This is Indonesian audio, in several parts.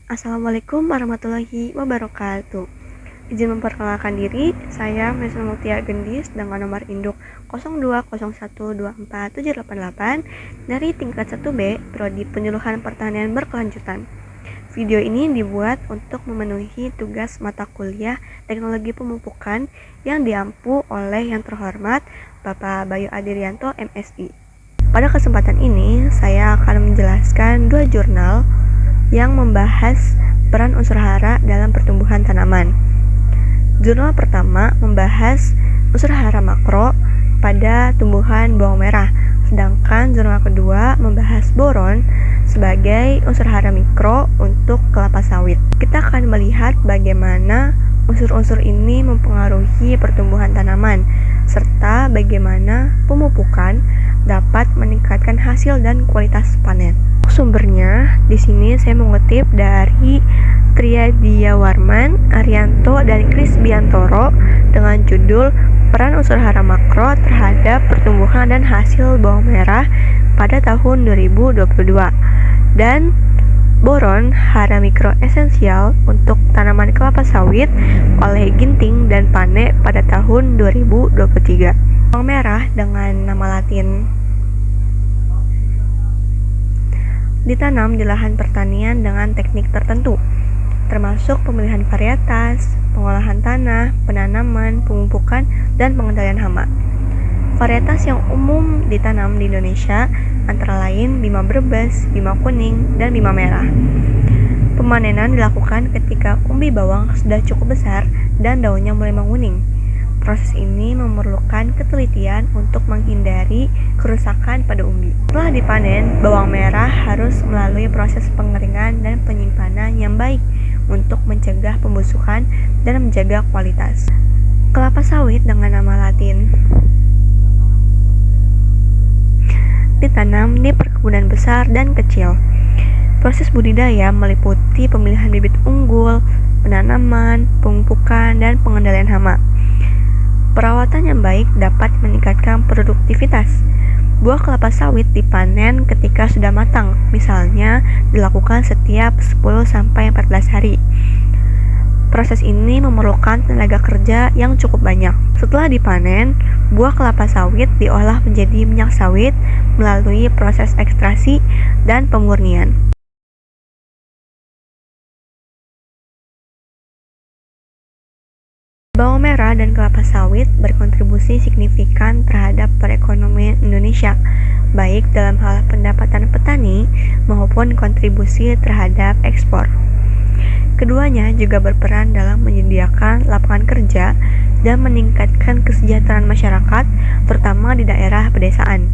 Assalamualaikum warahmatullahi wabarakatuh. Izin memperkenalkan diri, saya Mesno Mutia Gendis dengan nomor induk 02012478 dari tingkat 1B Prodi Penyuluhan Pertanian Berkelanjutan. Video ini dibuat untuk memenuhi tugas mata kuliah Teknologi Pemupukan yang diampu oleh yang terhormat Bapak Bayu Adirianto MSI. Pada kesempatan ini, saya akan menjelaskan dua jurnal yang membahas peran unsur hara dalam pertumbuhan tanaman. Jurnal pertama membahas unsur hara makro pada tumbuhan bawang merah, sedangkan jurnal kedua membahas boron sebagai unsur hara mikro untuk kelapa sawit. Kita akan melihat bagaimana unsur-unsur ini mempengaruhi pertumbuhan tanaman, serta bagaimana pemupukan dapat meningkatkan hasil dan kualitas panen. Sumbernya di sini saya mengutip dari Triadiawarman, Arianto, dan Kris Biantoro dengan judul Peran Unsur Hara Makro Terhadap Pertumbuhan dan Hasil Bawang Merah pada tahun 2022 dan Boron Hara Mikro Esensial untuk Tanaman Kelapa Sawit oleh Ginting dan Pane pada tahun 2023. Bawang merah dengan nama latin ditanam di lahan pertanian dengan teknik tertentu, termasuk pemilihan varietas, pengolahan tanah, penanaman, pemupukan, dan pengendalian hama. Varietas yang umum ditanam di Indonesia antara lain bima brebes, bima kuning, dan bima merah. Pemanenan dilakukan ketika umbi bawang sudah cukup besar dan daunnya mulai menguning. Proses ini memerlukan ketelitian untuk menghindari kerusakan pada umbi. Setelah dipanen, bawang merah harus melalui proses pengeringan dan penyimpanan yang baik untuk mencegah pembusukan dan menjaga kualitas. Kelapa sawit dengan nama latin ditanam di perkebunan besar dan kecil. Proses budidaya meliputi pemilihan bibit unggul, penanaman, pemupukan, dan pengendalian hama. Perawatan yang baik dapat meningkatkan produktivitas. Buah kelapa sawit dipanen ketika sudah matang, misalnya dilakukan setiap 10-14 hari. Proses ini memerlukan tenaga kerja yang cukup banyak. Setelah dipanen, buah kelapa sawit diolah menjadi minyak sawit melalui proses ekstraksi dan pemurnian. Bawang merah dan kelapa sawit berkontribusi signifikan terhadap perekonomian Indonesia, baik dalam hal pendapatan petani maupun kontribusi terhadap ekspor. Keduanya juga berperan dalam menyediakan lapangan kerja dan meningkatkan kesejahteraan masyarakat, terutama di daerah pedesaan.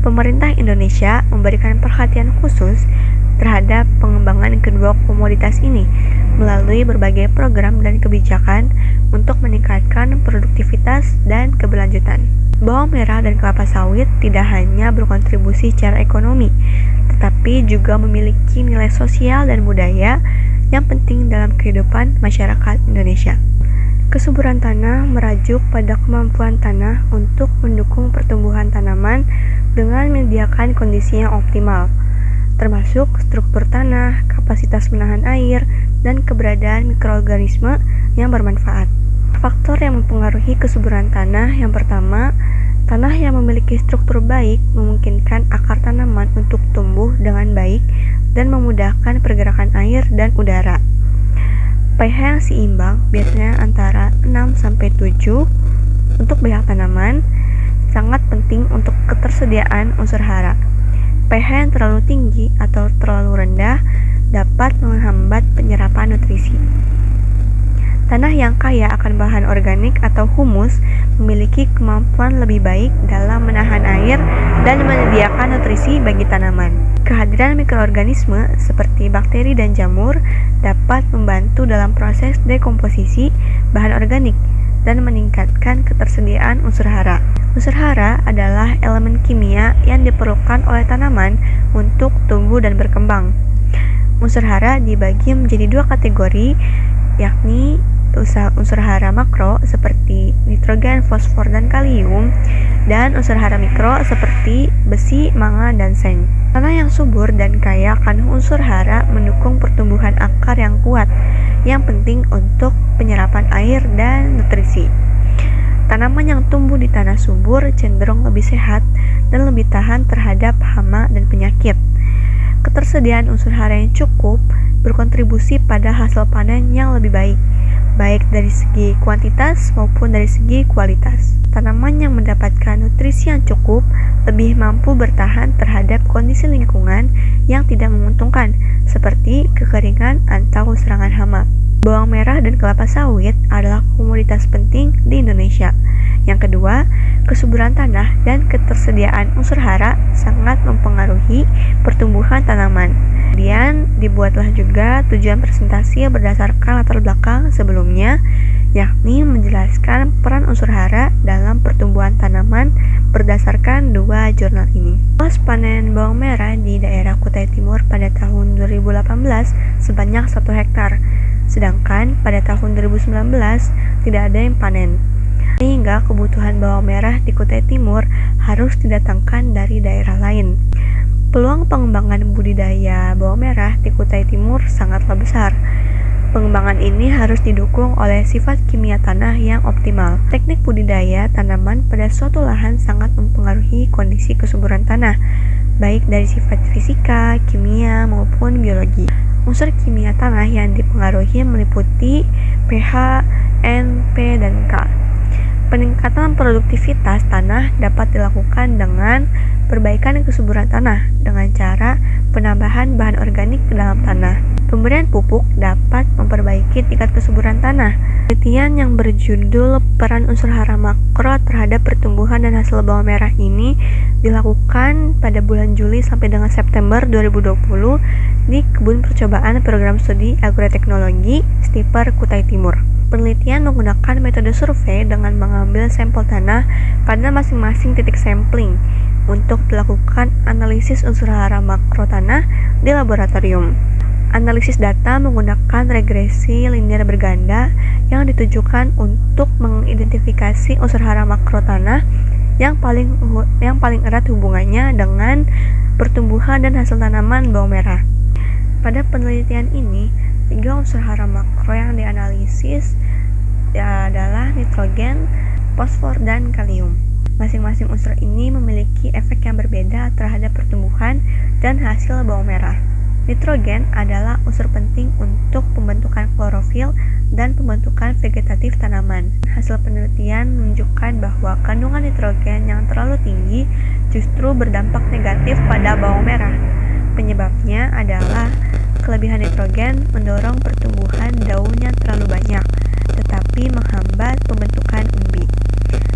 Pemerintah Indonesia memberikan perhatian khusus terhadap pengembangan kedua komoditas ini melalui berbagai program dan kebijakan untuk meningkatkan produktivitas dan keberlanjutan. Bawang merah dan kelapa sawit tidak hanya berkontribusi secara ekonomi, tetapi juga memiliki nilai sosial dan budaya yang penting dalam kehidupan masyarakat Indonesia. Kesuburan tanah merajuk pada kemampuan tanah untuk mendukung pertumbuhan tanaman dengan menyediakan kondisi yang optimal, termasuk struktur tanah, kapasitas menahan air, dan keberadaan mikroorganisme yang bermanfaat. Faktor yang mempengaruhi kesuburan tanah yang pertama, tanah yang memiliki struktur baik memungkinkan akar tanaman untuk tumbuh dengan baik dan memudahkan pergerakan air dan udara. pH yang seimbang, biasanya antara 6-7 untuk banyak tanaman, sangat penting untuk ketersediaan unsur hara. pH yang terlalu tinggi atau terlalu rendah dapat menghambat penyerapan nutrisi. Tanah yang kaya akan bahan organik atau humus memiliki kemampuan lebih baik dalam menahan air dan menyediakan nutrisi bagi tanaman. Kehadiran mikroorganisme seperti bakteri dan jamur dapat membantu dalam proses dekomposisi bahan organik dan meningkatkan ketersediaan unsur hara. Unsur hara adalah elemen kimia yang diperlukan oleh tanaman untuk tumbuh dan berkembang. Unsur hara dibagi menjadi dua kategori, yakni unsur hara makro seperti nitrogen, fosfor, dan kalium, dan unsur hara mikro seperti besi, mangan, dan seng. Tanah yang subur dan kaya akan unsur hara mendukung pertumbuhan akar yang kuat, yang penting untuk penyerapan air dan nutrisi. Tanaman yang tumbuh di tanah subur cenderung lebih sehat dan lebih tahan terhadap hama dan penyakit. Ketersediaan unsur hara yang cukup berkontribusi pada hasil panen yang lebih baik dari segi kuantitas maupun dari segi kualitas. Tanaman yang mendapatkan nutrisi yang cukup lebih mampu bertahan terhadap kondisi lingkungan yang tidak menguntungkan, seperti kekeringan atau serangan hama. Bawang merah dan kelapa sawit adalah komoditas penting di Indonesia. Yang kedua, kesuburan tanah dan ketersediaan unsur hara sangat mempengaruhi pertumbuhan tanaman. Kemudian dibuatlah juga tujuan presentasi berdasarkan latar belakang sebelumnya, yakni menjelaskan peran unsur hara dalam pertumbuhan tanaman berdasarkan dua jurnal ini. Luas panen bawang merah di daerah Kutai Timur pada tahun 2018 sebanyak 1 hektar, sedangkan pada tahun 2019 tidak ada yang panen. Sehingga kebutuhan bawang merah di Kutai Timur harus didatangkan dari daerah lain. Peluang pengembangan budidaya bawang merah di Kutai Timur sangatlah besar. Pengembangan ini harus didukung oleh sifat kimia tanah yang optimal. Teknik budidaya tanaman pada suatu lahan sangat mempengaruhi kondisi kesuburan tanah, baik dari sifat fisika, kimia, maupun biologi. Unsur kimia tanah yang dipengaruhi meliputi pH, N, P, dan K. Peningkatan produktivitas tanah dapat dilakukan dengan perbaikan kesuburan tanah dengan cara penambahan bahan organik ke dalam tanah. Pemberian pupuk dapat memperbaiki tingkat kesuburan tanah. Penelitian yang berjudul Peran Unsur Hara Makro terhadap Pertumbuhan dan Hasil Bawang Merah ini dilakukan pada bulan Juli sampai dengan September 2020 di Kebun Percobaan Program Studi Agroteknologi Stiper Kutai Timur. Penelitian menggunakan metode survei dengan mengambil sampel tanah pada masing-masing titik sampling untuk dilakukan analisis unsur hara makro tanah di laboratorium. Analisis data menggunakan regresi linear berganda yang ditujukan untuk mengidentifikasi unsur hara makro tanah yang paling erat hubungannya dengan pertumbuhan dan hasil tanaman bawang merah. Pada penelitian ini, 3 unsur hara makro yang dianalisis adalah nitrogen, fosfor, dan kalium. Masing-masing unsur ini memiliki efek yang berbeda terhadap pertumbuhan dan hasil bawang merah. Nitrogen adalah unsur penting untuk pembentukan klorofil dan pembentukan vegetatif tanaman. Hasil penelitian menunjukkan bahwa kandungan nitrogen yang terlalu tinggi justru berdampak negatif pada bawang merah. Penyebabnya adalah kelebihan nitrogen mendorong pertumbuhan daun yang terlalu banyak, tetapi menghambat pembentukan umbi.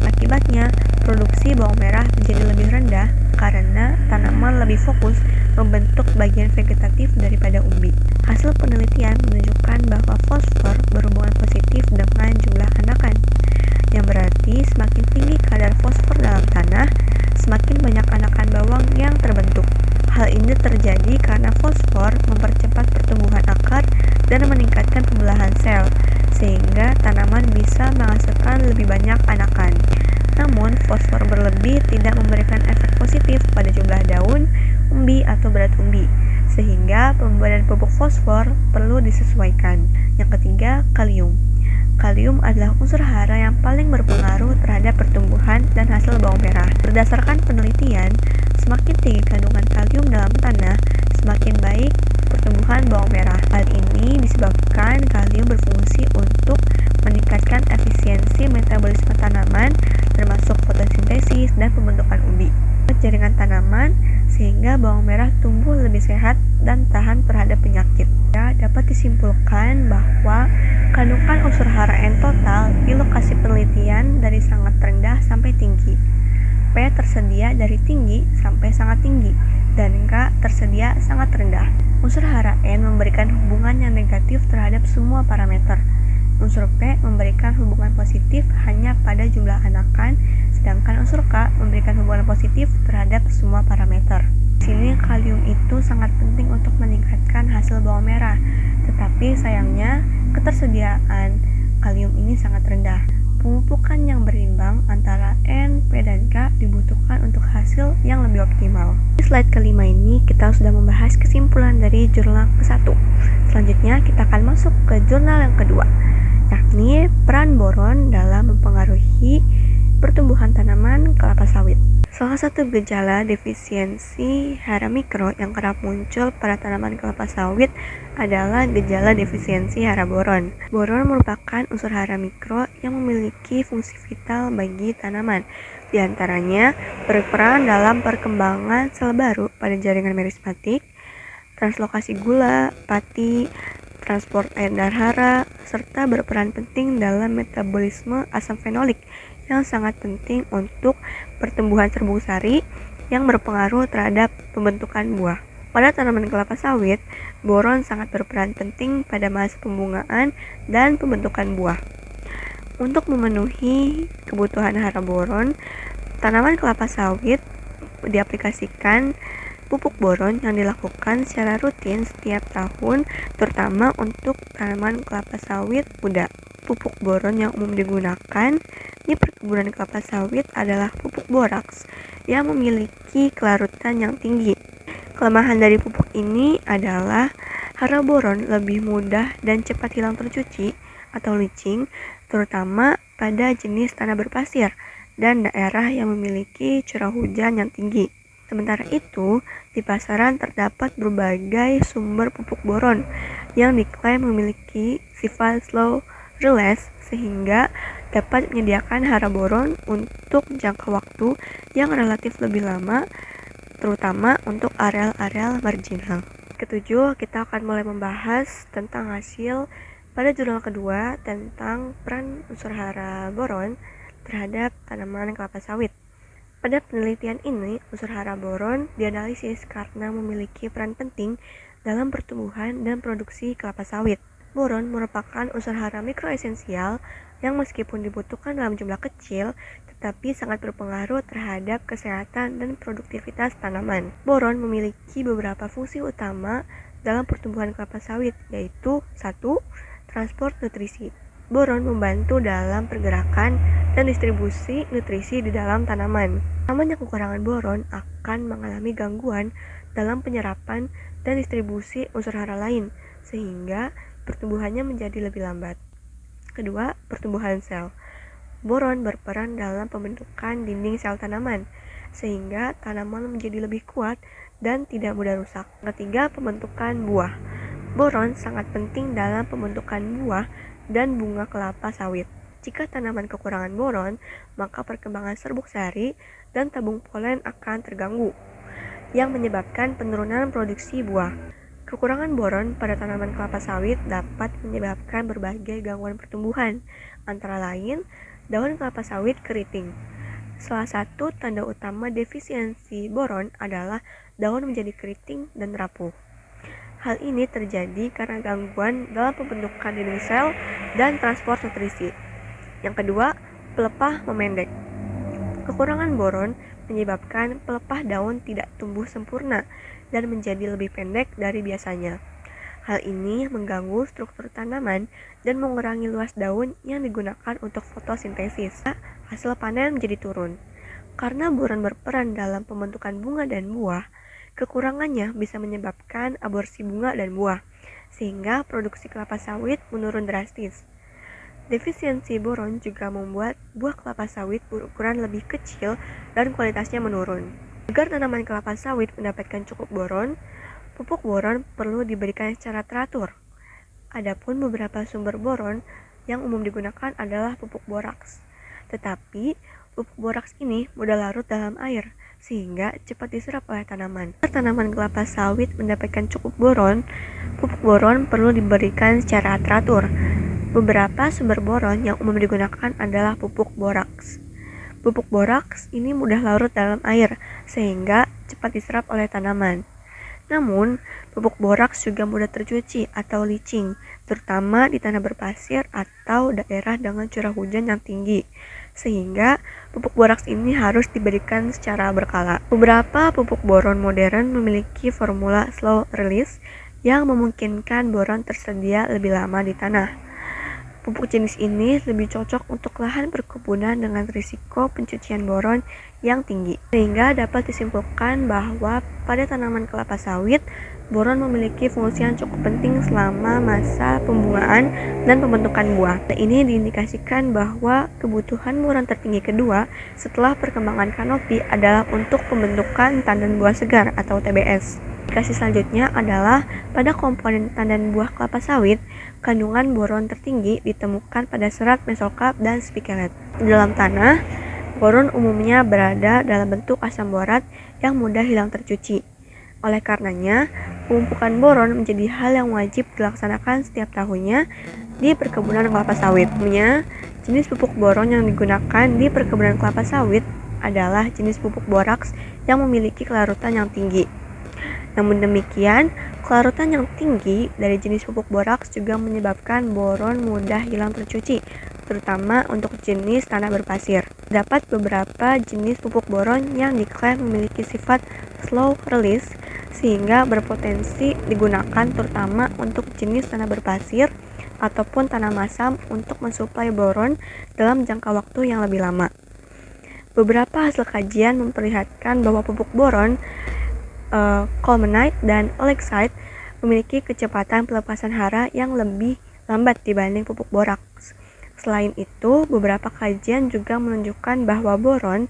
Akibatnya, produksi bawang merah menjadi lebih rendah karena tanaman lebih fokus membentuk bagian vegetatif daripada umbi. Hasil penelitian menunjukkan bahwa fosfor berhubungan positif dengan jumlah anakan, yang berarti semakin tinggi kadar fosfor dalam tanah, semakin banyak anakan bawang yang terbentuk. Hal ini terjadi karena fosfor mempercepat pertumbuhan akar dan meningkatkan pembelahan sel, sehingga tanaman bisa menghasilkan lebih banyak anakan. Namun, fosfor berlebih tidak memberikan efek positif pada jumlah daun, umbi, atau berat umbi, sehingga pemberian pupuk fosfor perlu disesuaikan. Yang ketiga, kalium. Kalium adalah unsur hara yang paling berpengaruh terhadap pertumbuhan dan hasil bawang merah. Berdasarkan penelitian, semakin tinggi kandungan kalium dalam tanah, semakin baik pertumbuhan bawang merah. Hal ini disebabkan kalium berfungsi untuk meningkatkan efisiensi metabolisme tanaman, termasuk fotosintesis dan pembentukan umbi. Jaringan tanaman sehingga bawang merah tumbuh lebih sehat dan tahan terhadap penyakit. Dapat disimpulkan bahwa kandungan unsur hara N total di lokasi penelitian dari sangat rendah sampai tinggi, P tersedia dari tinggi sampai sangat tinggi, dan K tersedia sangat rendah. Unsur hara N memberikan hubungan yang negatif terhadap semua parameter. Unsur P memberikan hubungan positif hanya pada jumlah anakan, sedangkan unsur K memberikan hubungan positif terhadap semua parameter. Di sini kalium itu sangat penting untuk meningkatkan hasil bawang merah, tetapi sayangnya ketersediaan kalium ini sangat rendah. Pemupukan yang berimbang antara N, P, dan K dibutuhkan untuk hasil yang lebih optimal. Di slide kelima ini kita sudah membahas kesimpulan dari jurnal ke-1. Selanjutnya kita akan masuk ke jurnal yang kedua, yakni peran boron dalam mempengaruhi pertumbuhan tanaman kelapa sawit. Salah satu gejala defisiensi hara mikro yang kerap muncul pada tanaman kelapa sawit adalah gejala defisiensi hara boron. Boron merupakan unsur hara mikro yang memiliki fungsi vital bagi tanaman. Di antaranya, berperan dalam perkembangan sel baru pada jaringan merismatik, translokasi gula, pati, transport air dan hara, serta berperan penting dalam metabolisme asam fenolik yang sangat penting untuk pertumbuhan serbuk sari yang berpengaruh terhadap pembentukan buah. Pada tanaman kelapa sawit, boron sangat berperan penting pada masa pembungaan dan pembentukan buah. Untuk memenuhi kebutuhan hara boron, tanaman kelapa sawit diaplikasikan pupuk boron yang dilakukan secara rutin setiap tahun, terutama untuk tanaman kelapa sawit muda. Pupuk boron yang umum digunakan di perkebunan kelapa sawit adalah pupuk boraks yang memiliki kelarutan yang tinggi. Kelemahan dari pupuk ini adalah hara boron lebih mudah dan cepat hilang tercuci atau leaching, terutama pada jenis tanah berpasir dan daerah yang memiliki curah hujan yang tinggi. Sementara itu, di pasaran terdapat berbagai sumber pupuk boron yang diklaim memiliki sifat slow release sehingga dapat menyediakan hara boron untuk jangka waktu yang relatif lebih lama, terutama untuk areal-areal marginal. Ketujuh, kita akan mulai membahas tentang hasil pada jurnal kedua tentang peran unsur hara boron terhadap tanaman kelapa sawit. Pada penelitian ini, unsur hara boron dianalisis karena memiliki peran penting dalam pertumbuhan dan produksi kelapa sawit. Boron merupakan unsur hara mikroesensial yang meskipun dibutuhkan dalam jumlah kecil, tetapi sangat berpengaruh terhadap kesehatan dan produktivitas tanaman. Boron memiliki beberapa fungsi utama dalam pertumbuhan kelapa sawit, yaitu 1. Transport nutrisi. Boron membantu dalam pergerakan dan distribusi nutrisi di dalam tanaman. Tanaman yang kekurangan boron akan mengalami gangguan dalam penyerapan dan distribusi unsur hara lain, sehingga pertumbuhannya menjadi lebih lambat. Kedua, pertumbuhan sel. Boron berperan dalam pembentukan dinding sel tanaman, sehingga tanaman menjadi lebih kuat dan tidak mudah rusak. Ketiga, pembentukan buah. Boron sangat penting dalam pembentukan buah dan bunga kelapa sawit. Jika tanaman kekurangan boron, maka perkembangan serbuk sari dan tabung polen akan terganggu, yang menyebabkan penurunan produksi buah. Kekurangan boron pada tanaman kelapa sawit dapat menyebabkan berbagai gangguan pertumbuhan, antara lain daun kelapa sawit keriting. Salah satu tanda utama defisiensi boron adalah daun menjadi keriting dan rapuh. Hal ini terjadi karena gangguan dalam pembentukan dinding sel dan transport nutrisi. Yang kedua, pelepah memendek. Kekurangan boron menyebabkan pelepah daun tidak tumbuh sempurna dan menjadi lebih pendek dari biasanya. Hal ini mengganggu struktur tanaman dan mengurangi luas daun yang digunakan untuk fotosintesis. Hasil panen menjadi turun. Karena boron berperan dalam pembentukan bunga dan buah, kekurangannya bisa menyebabkan aborsi bunga dan buah, sehingga produksi kelapa sawit menurun drastis. Defisiensi boron juga membuat buah kelapa sawit berukuran lebih kecil dan kualitasnya menurun. Agar tanaman kelapa sawit mendapatkan cukup boron, pupuk boron perlu diberikan secara teratur. Adapun beberapa sumber boron yang umum digunakan adalah pupuk boraks. Tetapi, pupuk boraks ini mudah larut dalam air, sehingga cepat diserap oleh tanaman. Agar tanaman kelapa sawit mendapatkan cukup boron, pupuk boron perlu diberikan secara teratur. Beberapa sumber boron yang umum digunakan adalah pupuk boraks. Pupuk boraks ini mudah larut dalam air, sehingga cepat diserap oleh tanaman. Namun, pupuk boraks juga mudah tercuci atau leaching, terutama di tanah berpasir atau daerah dengan curah hujan yang tinggi, sehingga pupuk boraks ini harus diberikan secara berkala. Beberapa pupuk boron modern memiliki formula slow release yang memungkinkan boron tersedia lebih lama di tanah. Pupuk jenis ini lebih cocok untuk lahan perkebunan dengan risiko pencucian boron yang tinggi. Sehingga dapat disimpulkan bahwa pada tanaman kelapa sawit, boron memiliki fungsi yang cukup penting selama masa pembungaan dan pembentukan buah. Ini diindikasikan bahwa kebutuhan boron tertinggi kedua setelah perkembangan kanopi adalah untuk pembentukan tandan buah segar atau TBS. Indikasi selanjutnya adalah pada komponen tandan buah kelapa sawit, kandungan boron tertinggi ditemukan pada serat mesokarp dan spikelet. Di dalam tanah, boron umumnya berada dalam bentuk asam borat yang mudah hilang tercuci. Oleh karenanya, pemupukkan boron menjadi hal yang wajib dilaksanakan setiap tahunnya di perkebunan kelapa sawit. Jenis pupuk boron yang digunakan di perkebunan kelapa sawit adalah jenis pupuk boraks yang memiliki kelarutan yang tinggi. Namun demikian, kelarutan yang tinggi dari jenis pupuk boraks juga menyebabkan boron mudah hilang tercuci, terutama untuk jenis tanah berpasir. Dapat beberapa jenis pupuk boron yang diklaim memiliki sifat slow release, sehingga berpotensi digunakan terutama untuk jenis tanah berpasir ataupun tanah masam untuk mensuplai boron dalam jangka waktu yang lebih lama. Beberapa hasil kajian memperlihatkan bahwa pupuk boron colemanite dan oxalate memiliki kecepatan pelepasan hara yang lebih lambat dibanding pupuk boraks. Selain itu, beberapa kajian juga menunjukkan bahwa boron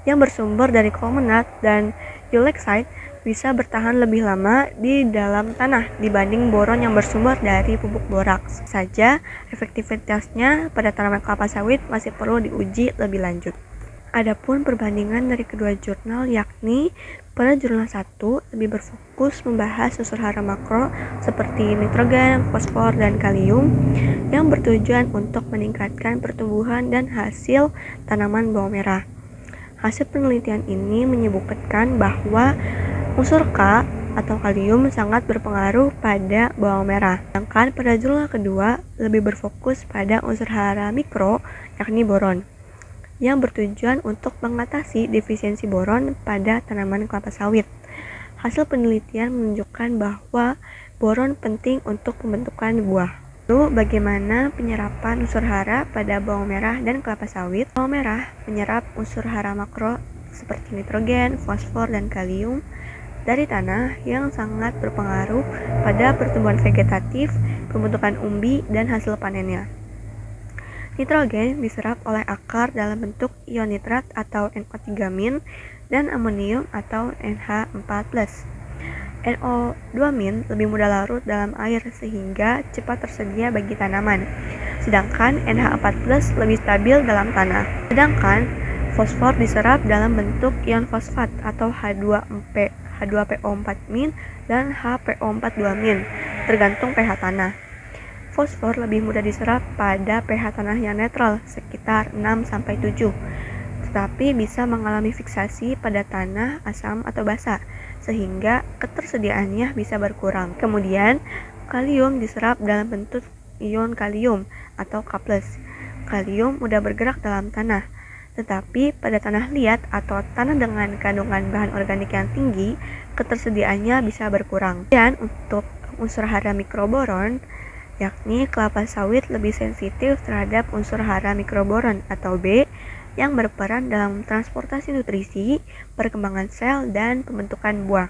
yang bersumber dari colemanite dan oxalate bisa bertahan lebih lama di dalam tanah dibanding boron yang bersumber dari pupuk boraks. Saja, efektivitasnya pada tanaman kelapa sawit masih perlu diuji lebih lanjut. Adapun perbandingan dari kedua jurnal, yakni pada jurnal 1 lebih berfokus membahas unsur hara makro seperti nitrogen, fosfor, dan kalium yang bertujuan untuk meningkatkan pertumbuhan dan hasil tanaman bawang merah. Hasil penelitian ini menyebutkan bahwa unsur K atau kalium sangat berpengaruh pada bawang merah. Sedangkan pada jurnal kedua lebih berfokus pada unsur hara mikro, yakni boron, yang bertujuan untuk mengatasi defisiensi boron pada tanaman kelapa sawit. Hasil penelitian menunjukkan bahwa boron penting untuk pembentukan buah. Lalu, bagaimana penyerapan unsur hara pada bawang merah dan kelapa sawit? Bawang merah menyerap unsur hara makro seperti nitrogen, fosfor, dan kalium dari tanah yang sangat berpengaruh pada pertumbuhan vegetatif, pembentukan umbi, dan hasil panennya. Nitrogen diserap oleh akar dalam bentuk ion nitrat atau NO3- dan amonium atau NH4+. NO2- lebih mudah larut dalam air sehingga cepat tersedia bagi tanaman, sedangkan NH4+ lebih stabil dalam tanah. Sedangkan fosfor diserap dalam bentuk ion fosfat atau H2PO4- dan HPO42- tergantung pH tanah. Fosfor lebih mudah diserap pada pH tanah yang netral sekitar 6-7, tetapi bisa mengalami fiksasi pada tanah asam atau basa sehingga ketersediaannya bisa berkurang. Kemudian, kalium diserap dalam bentuk ion kalium atau K+. Kalium mudah bergerak dalam tanah, tetapi pada tanah liat atau tanah dengan kandungan bahan organik yang tinggi, ketersediaannya bisa berkurang. Dan untuk unsur hara mikroboron, yakni kelapa sawit lebih sensitif terhadap unsur hara mikroboron atau B yang berperan dalam transportasi nutrisi, perkembangan sel, dan pembentukan buah.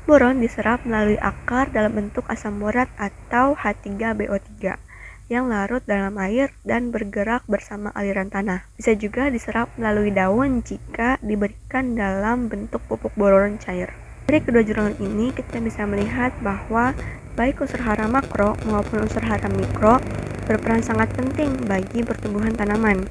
Boron diserap melalui akar dalam bentuk asam borat atau H3BO3 yang larut dalam air dan bergerak bersama aliran tanah. Bisa juga diserap melalui daun jika diberikan dalam bentuk pupuk boron cair. Dari kedua jurnal ini kita bisa melihat bahwa baik unsur hara makro maupun unsur hara mikro berperan sangat penting bagi pertumbuhan tanaman.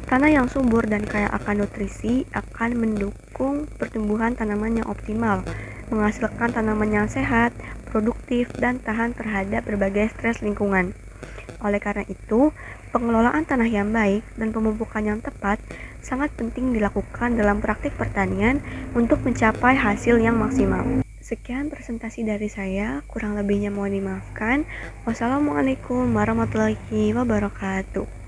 Tanah yang subur dan kaya akan nutrisi akan mendukung pertumbuhan tanaman yang optimal, menghasilkan tanaman yang sehat, produktif, dan tahan terhadap berbagai stres lingkungan. Oleh karena itu, pengelolaan tanah yang baik dan pemupukan yang tepat sangat penting dilakukan dalam praktik pertanian untuk mencapai hasil yang maksimal. Sekian presentasi dari saya, kurang lebihnya mohon dimaafkan. Wassalamualaikum warahmatullahi wabarakatuh.